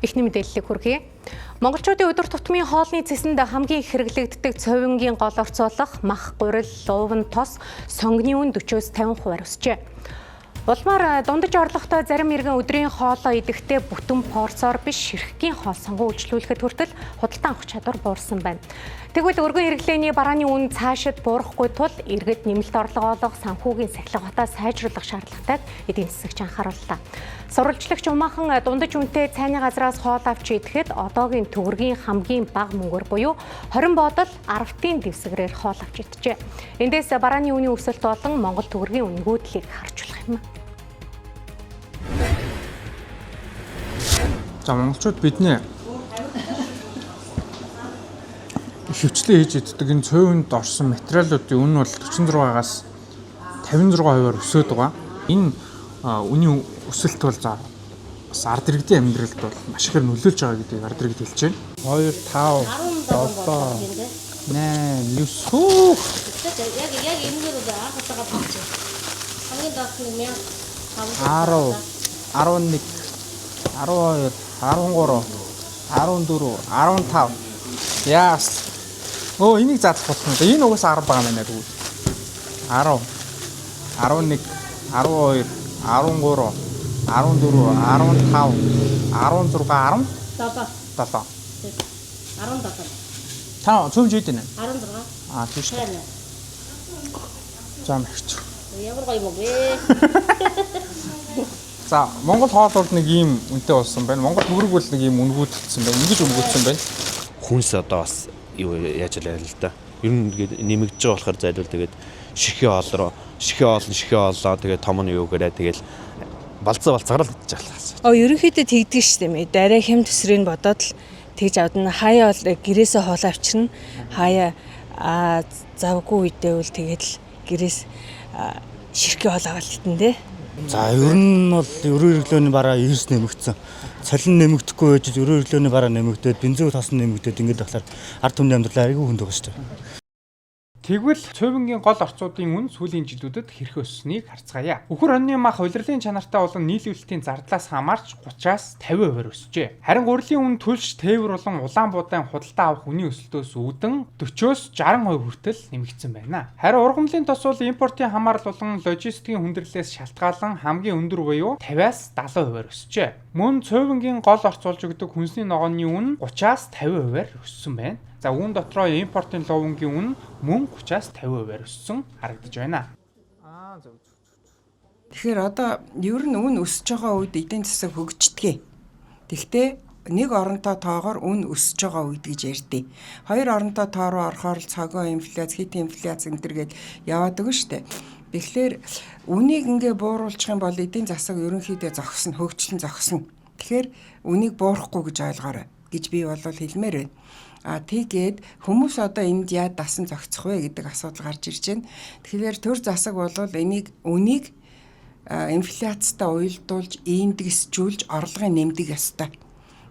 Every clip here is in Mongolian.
Эхний мэдээллийг хүргэе. Монголчуудын өдөр тутмын хоолны цэсэнд хамгийн их хэрэглэгддэг цовингийн гол орцуулах мах, гурил, луван, тос, сонгоны үн 40-50% өсжээ. Улмаар дундаж орлоготой зарим иргэн өдрийн хоолоо идэхдээ бүтэн порцоор биш ширхгийн хоол сонгон үйлчлүүлэхэд хүртэл худалдан авах чадвар буурсан байна. Тэгвэл өргөн хэрэглээний барааны үн цаашид буурахгүй тул иргэд нэмэлт орлого олох санхүүгийн сахилгатаа сайжруулах шаардлагатайг эдийн засагч анхаарууллаа. Сурвалжлагч умаахан дундаж үнэтэй цайны газраас хоол авч идэхэд одоогийн төгрөгийн хамгийн бага мөнгөөр буюу 20 бодол 10-ын дэвсгэрээр хоол авч идэжээ. Эндээс барааны үнийн өсөлт болон Монгол төгрөгийн үнэгөөдлийг харж болох юм. За монголчууд бидний хөвчлээ хийж иддэг энэ цөөвөнд орсон материалуудын үн бол 46-аас 56% өсөд байгаа. Энэ үнийн өсөлт бол бас ард иргэдийн амьдралд бол маш ихээр нөлөөлж байгаа гэдгийг ард иргэд хэлж байна. 2 5 7 8 9 яг энэгээр анх удаага болчих. Хамгийн доод нь 10 11 12 13 14 15 яас. Энийг задлах болох юм да. Энэ угаасаа 10 байгаа мэнэ тэгвэл. 10 11 12 13 14 15 16 17 Та цөмж ийдэнэ. 16 Тийм шүү. За мэрч. Ямар гоё мөг вэ? За Монгол хоол бол нэг ийм үнэтэй болсон байна. Монгол төгрөг бол нэг ийм үнгүүдэлсэн байна. Ингэж үнгүүдсэн байна. Хүнс одоо бас юу яаж ялаа л да. Ер нь нэмэгдэж байгаа болохоор зайлвал тэгээд ширхээ олоо тэгээд том нь юу гэрээ тэгээд балцаагаар л гэдэж байгаа. Ерөнхийдөө тэгдэг шүү дээ. Дараа хэм төсрийг бодоод л тэгж авдна. Хаяа бол гэрээсээ хоол авчирна. Хаяа завгүй үедээ бол тэгээд л гэрээс ширхээ хоол аваад идэн дээ. За ер нь бол өрөө хэрэглээний бараа эрс нэмэгдсэн. Цалин нэмэгдэхгүй байж өрөө хэрэглээний бараа нэмэгдээд бензин тос нэмэгдээд ингэж болохоор ард түмний амьдрал айгүй хүнд байгаа шүү дээ. Тэгвэл цөөвингийн гол орцуудын үн сүүлийн жилүүдэд хэрэг өссөнийг харцгаая. Үхэр онны мах улирлын чанартай болон нийлүүлэлтийн зардлаас хамаарч 30-аас 50% өсжээ. Харин гурилын үн түлш тээвэр болон улаан буудаан худалдаа авах үнийн өсөлтөөс үүдэн 40-оос 60% хүртэл нэмэгдсэн байна. Харин ургамлын тос бол импортын хамаарал болон логистикийн хүндрэлээс шалтгаалan хамгийн өндөр буюу 50-аас 70% өсжээ. Мөн цөөвингийн гол орцуулж өгдөг хүнсний ногооны үн 30-аас 50% өссөн байна. За үүн дотроо импортын ловонгийн үн мөн 30-аас 50% өссөн харагдаж байна. Тэгэхээр одоо ер нь үн өсөж байгаа үед эдийн засаг хөгждөг. Тэгвэл нэг оронтой тоогоор үн өсөж байгаа үед гэж ярьдээ. Хоёр оронтой тоо руу орохоор цагаан инфляц, хит инфляц энтергээд яваад байгаа шүү дээ. Тэгэхээр үнийг ингээ бууруулчих юм бол эдийн засаг ерөнхийдөө зогсно, хөгжлөн зогсно. Тэгэхээр үнийг буурахгүй гэж ойлгоорой гэж би бол хэлмээр байна. Тэгээд хүмүүс одоо энд яад дасан зохицох вэ гэдэг асуудал гарч ирж байна. Тэгэхээр төр засаг бол үнийг инфляцтай уялдуулж, индексжүүлж орлогын нэмдэг ёстой.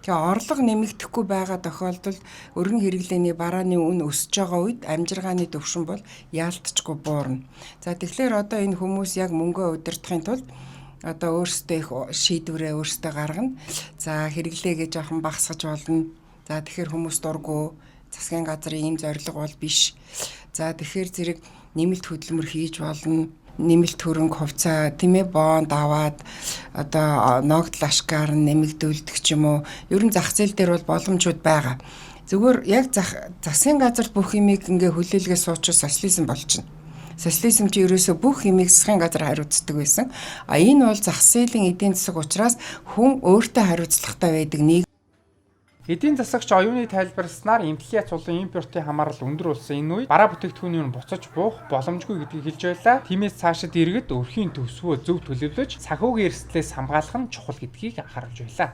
Тэгээ орлого нэмэгдэхгүй байгаа тохиолдолд өргөн хэрэглээний барааны үн өсөж байгаа үед амжиргааны төвшин бол яалтчгүй буурна. За тэгэхээр одоо энэ хүмүүс яг мөнгөө удирдахын тулд одоо өөрсдөө их шийдвэрээ өөрсдөө гаргана. За хэрэглээгээ жоохон багасгаж болно. За тэгэхээр хүмүүс дурггүй засгийн газрын ийм зорилго бол биш. За тэгэхээр зэрэг нэмэлт хөдөлмөр хийж болно. Нэмэлт хөрөнгө хувьцаа тийм ээ бонд аваад одоо ногдол ашгаар нэмэгдүүлдэг ч юм уу. Ер нь зах зээл дээр бол боломжууд байгаа. Зүгээр яг засгийн газар бүх юмыг ингээ хүлээлгээ суучих социализм болчихно. Социализм чи ерөөсөө бүх юмыг засгийн газар хариуцдаг байсан. Энэ бол зах зээлийн эдийн засаг учраас хүн өөртөө хариуцлагатай байдаг нэг. Эдийн засагч оюуны тайлбарласнаар инфляц болон импортын хамаарал өндөр болсон энэ үед бараа бүтээгдэхүүний үн буцаж буух боломжгүй гэдгийг хэлж байлаа. Тиймээс цаашид иргэд өрхийн төвсгөө зөв төлөвлөж санхүүгийн эрсдлээс хамгаалах нь чухал гэдгийг анхааруулж байлаа.